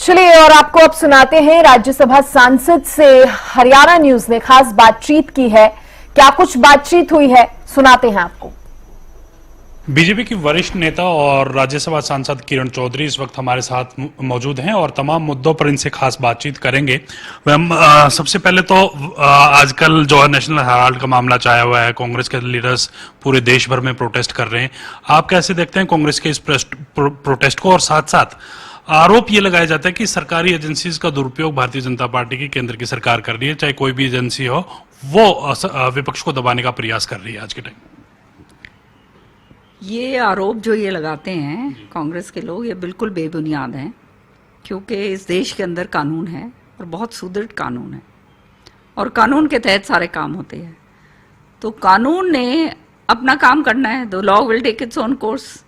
चलिए और आपको अब सुनाते हैं राज्यसभा सांसद से हरियाणा न्यूज ने खास बातचीत की है। क्या कुछ बातचीत हुई है, सुनाते हैं आपको। बीजेपी की वरिष्ठ नेता और राज्यसभा सांसद किरण चौधरी इस वक्त हमारे साथ मौजूद हैं और तमाम मुद्दों पर इनसे खास बातचीत करेंगे। सबसे पहले तो आजकल जो है नेशनल हेराल्ड का मामला छाया हुआ है, कांग्रेस के लीडर्स पूरे देश भर में प्रोटेस्ट कर रहे हैं। आप कैसे देखते हैं कांग्रेस के इस प्रोटेस्ट को? और साथ साथ आरोप ये लगाया जाता है कि सरकारी एजेंसीज का दुरुपयोग भारतीय जनता पार्टी की केंद्र की सरकार कर रही है, चाहे कोई भी एजेंसी हो, वो विपक्ष को दबाने का प्रयास कर रही है आज के टाइम। ये आरोप जो ये लगाते हैं कांग्रेस के लोग, ये बिल्कुल बेबुनियाद हैं, क्योंकि इस देश के अंदर कानून है और बहुत सुदृढ़ कानून है और कानून के तहत सारे काम होते हैं। तो कानून ने अपना काम करना है, the law will take its own course.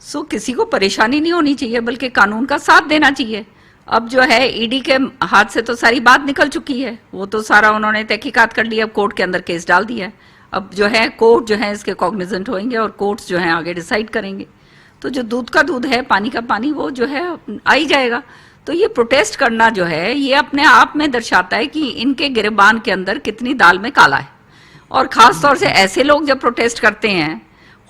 So किसी को परेशानी नहीं होनी चाहिए, बल्कि कानून का साथ देना चाहिए। अब जो है ईडी के हाथ से तो सारी बात निकल चुकी है, वो तो सारा उन्होंने तहकीकात कर लिया, अब कोर्ट के अंदर केस डाल दिया है। अब जो है कोर्ट जो है इसके कॉग्निजेंट होंगे और कोर्ट्स जो है आगे डिसाइड करेंगे। तो जो दूध का दूध है, पानी का पानी, वो जो है आ ही जाएगा। तो ये प्रोटेस्ट करना जो है ये अपने आप में दर्शाता है कि इनके गिरबान के अंदर कितनी दाल में काला है। और खास तौर से ऐसे लोग जब प्रोटेस्ट करते हैं,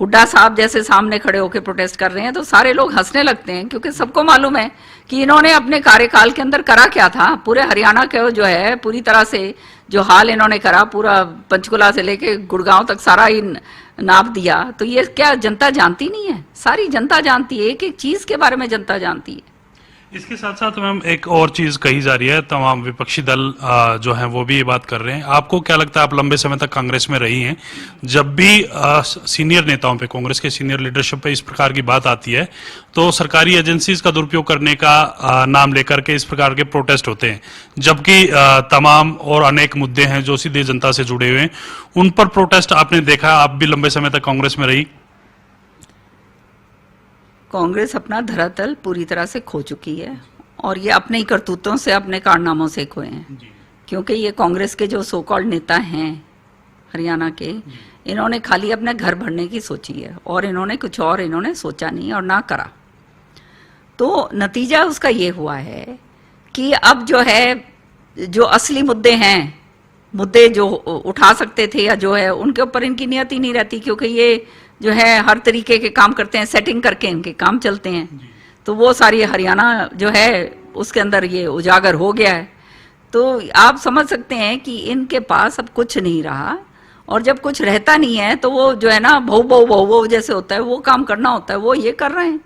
हुड्डा साहब जैसे सामने खड़े होकर प्रोटेस्ट कर रहे हैं, तो सारे लोग हंसने लगते हैं, क्योंकि सबको मालूम है कि इन्होंने अपने कार्यकाल के अंदर करा क्या था। पूरे हरियाणा के जो है पूरी तरह से जो हाल इन्होंने करा, पूरा पंचकुला से लेके गुड़गांव तक सारा ही नाप दिया। तो ये क्या जनता जानती नहीं है? सारी जनता जानती है, एक एक चीज के बारे में जनता जानती है। इसके साथ साथ मैम एक और चीज कही जा रही है, तमाम विपक्षी दल जो हैं वो भी ये बात कर रहे हैं। आपको क्या लगता है, आप लंबे समय तक कांग्रेस में रही हैं, जब भी सीनियर नेताओं पे, कांग्रेस के सीनियर लीडरशिप पे इस प्रकार की बात आती है तो सरकारी एजेंसीज का दुरुपयोग करने का नाम लेकर के इस प्रकार के प्रोटेस्ट होते हैं, जबकि तमाम और अनेक मुद्दे हैं जो सीधे जनता से जुड़े हुए हैं, उन पर प्रोटेस्ट आपने देखा? आप भी लंबे समय तक कांग्रेस में रही। कांग्रेस अपना धरातल पूरी तरह से खो चुकी है और ये अपने ही करतूतों से, अपने कारनामों से खोए हैं। क्योंकि ये कांग्रेस के जो सो कॉल्ड नेता हैं हरियाणा के, इन्होंने खाली अपने घर भरने की सोची है और इन्होंने कुछ और इन्होंने सोचा नहीं और ना करा। तो नतीजा उसका ये हुआ है कि अब जो है जो असली मुद्दे हैं, मुद्दे जो उठा सकते थे या जो है, उनके ऊपर इनकी नियत ही नहीं रहती, क्योंकि ये जो है हर तरीके के काम करते हैं, सेटिंग करके इनके काम चलते हैं। तो वो सारी हरियाणा जो है उसके अंदर ये उजागर हो गया है। तो आप समझ सकते हैं कि इनके पास अब कुछ नहीं रहा, और जब कुछ रहता नहीं है तो वो जो है ना भौ भौ भौ भौ जैसे होता है, वो काम करना होता है, वो ये कर रहे हैं।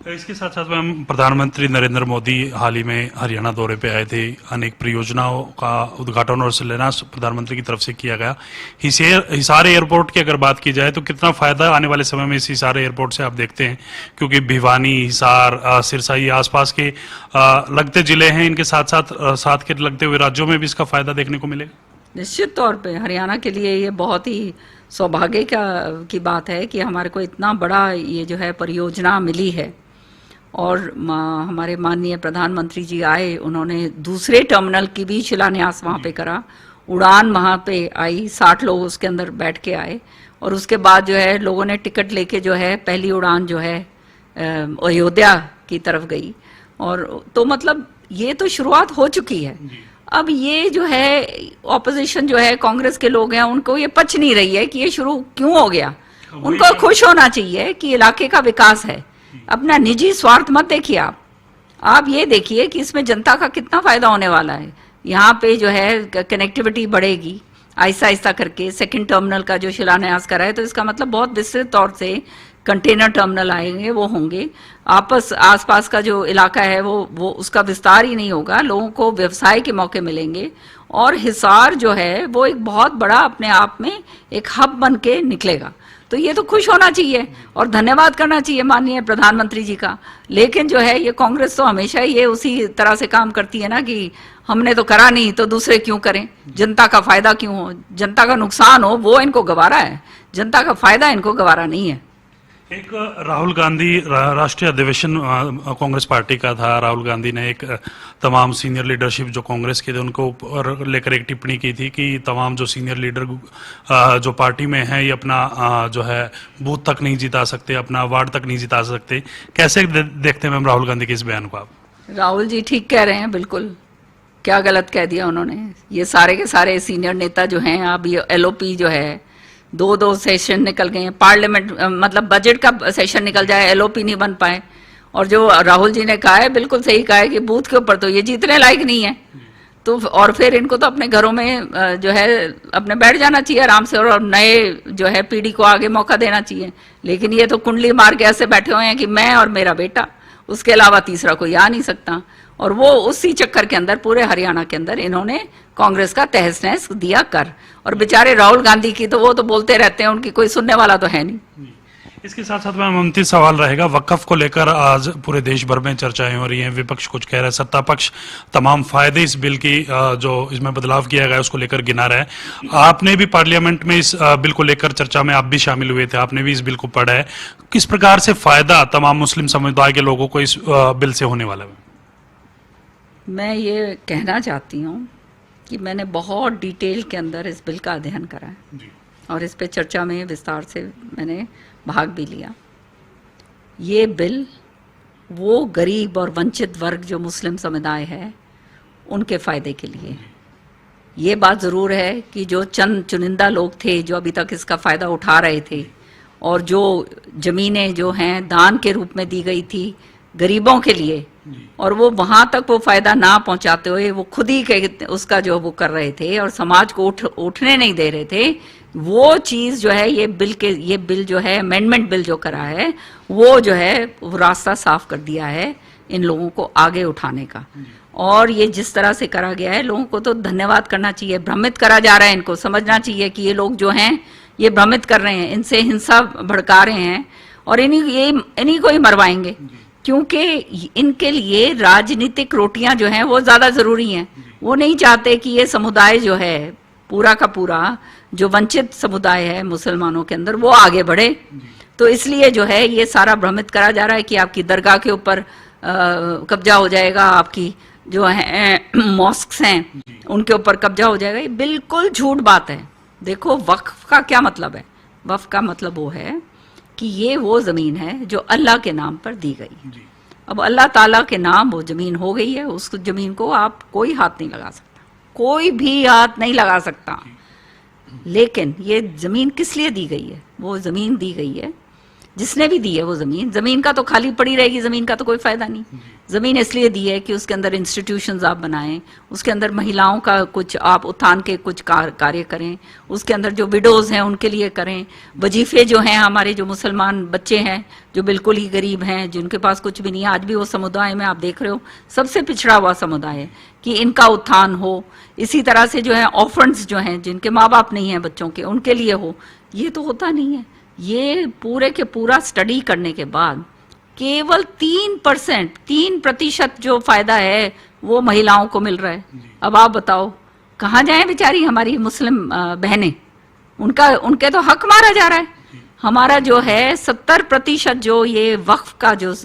इसके साथ साथ मैम प्रधानमंत्री नरेंद्र मोदी हाल ही में हरियाणा दौरे पे आए थे, अनेक परियोजनाओं का उद्घाटन और शिलान्यास प्रधानमंत्री की तरफ से किया गया। हिसार एयरपोर्ट की अगर बात की जाए तो कितना फायदा आने वाले समय में इस हिसार एयरपोर्ट से आप देखते हैं? क्योंकि भिवानी, हिसार, सिरसा, ये आसपास के लगते जिले हैं, इनके साथ के लगते हुए राज्यों में भी इसका फायदा देखने को मिलेगा। निश्चित तौर पे हरियाणा के लिए ये बहुत ही सौभाग्य की बात है कि हमारे को इतना बड़ा ये जो है परियोजना मिली है। और हमारे माननीय प्रधानमंत्री जी आए, उन्होंने दूसरे टर्मिनल की भी शिलान्यास वहाँ पे करा। उड़ान वहाँ पे आई, 60 लोग उसके अंदर बैठ के आए, और उसके बाद जो है लोगों ने टिकट लेके जो है पहली उड़ान जो है अयोध्या की तरफ गई। और तो मतलब ये तो शुरुआत हो चुकी है। अब ये जो है ऑपोजिशन जो है, कांग्रेस के लोग हैं, उनको ये पच नहीं रही है कि ये शुरू क्यों हो गया। उनको खुश होना चाहिए कि इलाके का विकास है, अपना निजी स्वार्थ मत देखिए। आप ये देखिए कि इसमें जनता का कितना फायदा होने वाला है। यहाँ पे जो है कनेक्टिविटी बढ़ेगी आहिस्ता आहिस्ता करके। सेकंड टर्मिनल का जो शिलान्यास करा है, तो इसका मतलब बहुत विस्तृत तौर से कंटेनर टर्मिनल आएंगे, वो होंगे। आसपास का जो इलाका है वो उसका विस्तार ही नहीं होगा, लोगों को व्यवसाय के मौके मिलेंगे, और हिसार जो है वो एक बहुत बड़ा अपने आप में एक हब बन के निकलेगा। तो ये तो खुश होना चाहिए और धन्यवाद करना चाहिए माननीय प्रधानमंत्री जी का। लेकिन जो है ये कांग्रेस तो हमेशा ये उसी तरह से काम करती है ना कि हमने तो करा नहीं तो दूसरे क्यों करें, जनता का फायदा क्यों हो, जनता का नुकसान हो, वो इनको गवारा है, जनता का फायदा इनको गवारा नहीं है। एक राहुल गांधी राष्ट्रीय अधिवेशन कांग्रेस पार्टी का था। राहुल गांधी ने एक तमाम सीनियर लीडरशिप जो कांग्रेस के थे उनको ऊपर लेकर एक टिप्पणी की थी कि तमाम जो सीनियर लीडर जो पार्टी में हैं ये अपना जो है बूथ तक नहीं जिता सकते, अपना वार्ड तक नहीं जिता सकते। कैसे देखते हैं मैम राहुल गांधी के इस बयान को आप? राहुल जी ठीक कह रहे हैं, बिल्कुल। क्या गलत कह दिया उन्होंने। ये सारे के सारे सीनियर नेता जो हैं, अब ये एलओपी जो है, दो सेशन निकल गए हैं, पार्लियामेंट मतलब बजट का सेशन निकल जाए, एलओपी नहीं बन पाए। और जो राहुल जी ने कहा है, बिल्कुल सही कहा है कि बूथ के ऊपर तो ये जीतने लायक नहीं है, तो और फिर इनको तो अपने घरों में जो है अपने बैठ जाना चाहिए आराम से, और नए जो है पीढ़ी को आगे मौका देना चाहिए। लेकिन ये तो कुंडली मार के ऐसे बैठे हुए हैं कि मैं और मेरा बेटा, उसके अलावा तीसरा कोई आ नहीं सकता। और वो उसी चक्कर के अंदर पूरे हरियाणा के अंदर इन्होंने कांग्रेस का तहस नहस दिया कर। और बेचारे राहुल गांधी की तो वो तो बोलते रहते हैं, उनकी कोई सुनने वाला तो है नहीं। इसके साथ साथ मैम अंतिम सवाल रहेगा, वक्फ को लेकर आज पूरे देश भर में चर्चाएं हो रही हैं, विपक्ष कुछ कह रहा है, सत्ता पक्ष तमाम फायदे इस बिल की जो इसमें बदलाव किया गया है उसको लेकर गिना रहा है। आपने भी पार्लियामेंट में इस बिल को लेकर चर्चा में आप भी शामिल हुए थे, आपने भी इस बिल को पढ़ा है, किस प्रकार से फायदा तमाम मुस्लिम समुदाय के लोगों को इस बिल से होने वाला है? मैं ये कहना चाहती हूँ कि मैंने बहुत डिटेल के अंदर इस बिल का अध्ययन करा है और इस पे चर्चा में विस्तार से मैंने भाग भी लिया। ये बिल वो गरीब और वंचित वर्ग जो मुस्लिम समुदाय है उनके फ़ायदे के लिए। ये बात ज़रूर है कि जो चंद चुनिंदा लोग थे जो अभी तक इसका फ़ायदा उठा रहे थे, और जो ज़मीनें जो हैं दान के रूप में दी गई थी गरीबों के लिए, और वो वहाँ तक वो फ़ायदा ना पहुँचाते हुए वो खुद ही उसका जो वो कर रहे थे और समाज को उठने नहीं दे रहे थे, वो चीज़ जो है ये बिल जो है अमेंडमेंट बिल जो करा है वो जो है वो रास्ता साफ कर दिया है इन लोगों को आगे उठाने का। और ये जिस तरह से करा गया है, लोगों को तो धन्यवाद करना चाहिए। भ्रमित करा जा रहा है, इनको समझना चाहिए कि ये लोग जो हैं ये भ्रमित कर रहे हैं, इनसे हिंसा भड़का रहे हैं और इन्हीं को ही मरवाएंगे, क्योंकि इनके लिए राजनीतिक रोटियां जो हैं वो ज़्यादा ज़रूरी हैं। वो नहीं चाहते कि ये समुदाय जो है पूरा का पूरा जो वंचित समुदाय है मुसलमानों के अंदर वो आगे बढ़े। तो इसलिए जो है ये सारा भ्रमित करा जा रहा है कि आपकी दरगाह के ऊपर कब्जा हो जाएगा, आपकी जो है मॉस्क्स हैं उनके ऊपर कब्जा हो जाएगा। ये बिल्कुल झूठ बात है। देखो वक्फ का क्या मतलब है? वक्फ का मतलब वो है कि ये वो ज़मीन है जो अल्लाह के नाम पर दी गई। अब अल्लाह ताला के नाम वो ज़मीन हो गई है, उस ज़मीन को आप कोई हाथ नहीं लगा सकता, कोई भी हाथ नहीं लगा सकता। लेकिन ये ज़मीन किस लिए दी गई है? वो ज़मीन दी गई है, जिसने भी दी है वो ज़मीन का तो खाली पड़ी रहेगी, ज़मीन का तो कोई फ़ायदा नहीं। ज़मीन इसलिए दी है कि उसके अंदर इंस्टीट्यूशंस आप बनाएं, उसके अंदर महिलाओं का कुछ आप उत्थान के कुछ कार्य करें, उसके अंदर जो विडोज़ हैं उनके लिए करें। वजीफ़े जो हैं, हमारे जो मुसलमान बच्चे हैं जो बिल्कुल ही गरीब हैं, जिनके पास कुछ भी नहीं है, आज भी वो समुदाय में आप देख रहे हो सबसे पिछड़ा हुआ समुदाय है, कि इनका उत्थान हो। इसी तरह से जो है ऑर्फन्स जो हैं, जिनके माँ बाप नहीं हैं बच्चों के, उनके लिए हो। ये तो होता नहीं है। ये पूरे के पूरा स्टडी करने के बाद केवल 3% जो फायदा है वो महिलाओं को मिल रहा है। अब आप बताओ कहाँ जाएं बेचारी हमारी मुस्लिम बहनें? उनके तो हक मारा जा रहा है। हमारा जो है 70% जो ये वक्फ का जो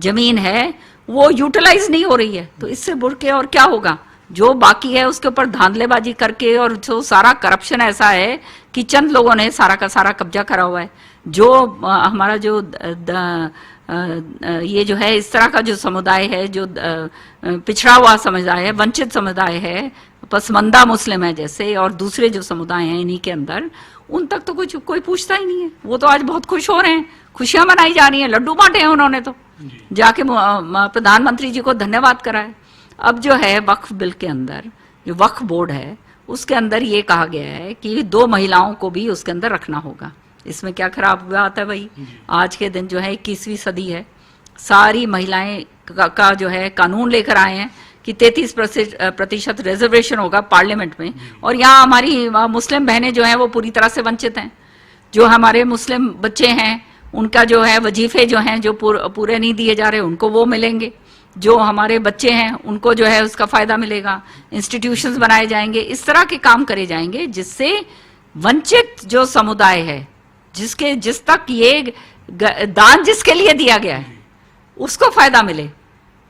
जमीन है वो यूटिलाइज नहीं हो रही है। तो इससे बढ़ के और क्या होगा? जो बाकी है उसके ऊपर धांधलेबाजी करके, और जो सारा करप्शन ऐसा है कि चंद लोगों ने सारा का सारा कब्जा करा हुआ है। जो हमारा जो ये जो है इस तरह का जो समुदाय है, जो पिछड़ा हुआ समुदाय है, वंचित समुदाय है, पसमंदा मुस्लिम है जैसे, और दूसरे जो समुदाय हैं इन्हीं के अंदर, उन तक तो कोई पूछता ही नहीं है। वो तो आज बहुत खुश हो रहे हैं, खुशियां मनाई जा रही हैं, लड्डू बांटे हैं उन्होंने तो जाके प्रधानमंत्री जी को धन्यवाद करा है। अब जो है वक्फ बिल के अंदर जो वक्फ बोर्ड है उसके अंदर ये कहा गया है कि 2 महिलाओं को भी उसके अंदर रखना होगा। इसमें क्या खराब बात है भाई? आज के दिन जो है 21वीं सदी है, सारी महिलाएं का जो है कानून लेकर आए हैं कि 33% रिजर्वेशन होगा पार्लियामेंट में, और यहाँ हमारी मुस्लिम बहनें जो हैं वो पूरी तरह से वंचित हैं। जो हमारे मुस्लिम बच्चे हैं उनका जो है वजीफे जो हैं जो पूरे नहीं दिए जा रहे उनको वो मिलेंगे। जो हमारे बच्चे हैं उनको जो है उसका फायदा मिलेगा। इंस्टीट्यूशंस बनाए जाएंगे, इस तरह के काम करे जाएंगे जिससे वंचित जो समुदाय है, जिस तक ये दान जिसके लिए दिया गया है उसको फायदा मिले।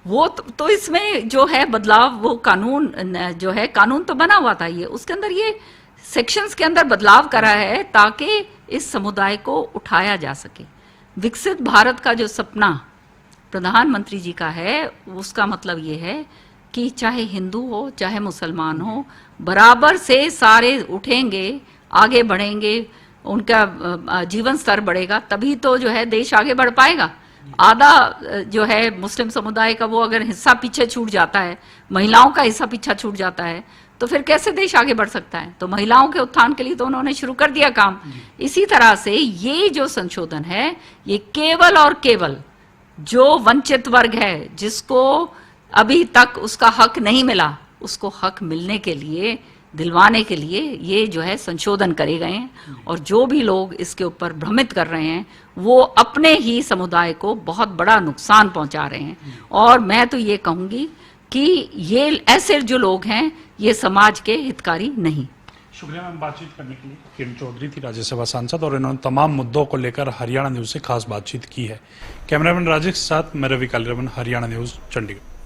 वो तो इसमें जो है बदलाव, वो कानून जो है, कानून तो बना हुआ था, ये उसके अंदर ये सेक्शंस के अंदर बदलाव करा है ताकि इस समुदाय को उठाया जा सके। विकसित भारत का जो सपना प्रधानमंत्री जी का है उसका मतलब ये है कि चाहे हिंदू हो चाहे मुसलमान हो, बराबर से सारे उठेंगे, आगे बढ़ेंगे, उनका जीवन स्तर बढ़ेगा, तभी तो जो है देश आगे बढ़ पाएगा। आधा जो है मुस्लिम समुदाय का वो अगर हिस्सा पीछे छूट जाता है, महिलाओं का हिस्सा पीछे छूट जाता है, तो फिर कैसे देश आगे बढ़ सकता है? तो महिलाओं के उत्थान के लिए तो उन्होंने शुरू कर दिया काम। इसी तरह से ये जो संशोधन है, ये केवल और केवल जो वंचित वर्ग है, जिसको अभी तक उसका हक नहीं मिला, उसको हक मिलने के लिए, दिलवाने के लिए ये जो है संशोधन करे गए हैं। और जो भी लोग इसके ऊपर भ्रमित कर रहे हैं, वो अपने ही समुदाय को बहुत बड़ा नुकसान पहुंचा रहे हैं। और मैं तो ये कहूंगी कि ये ऐसे जो लोग हैं, ये समाज के हितकारी नहीं। शुक्रिया मैम बातचीत करने के लिए। किरण चौधरी थी राज्यसभा सांसद और इन्होंने तमाम मुद्दों को लेकर हरियाणा न्यूज से खास बातचीत की है। कैमरामैन राजेश के साथ मैं रवि कालीरमन, हरियाणा न्यूज, चंडीगढ़।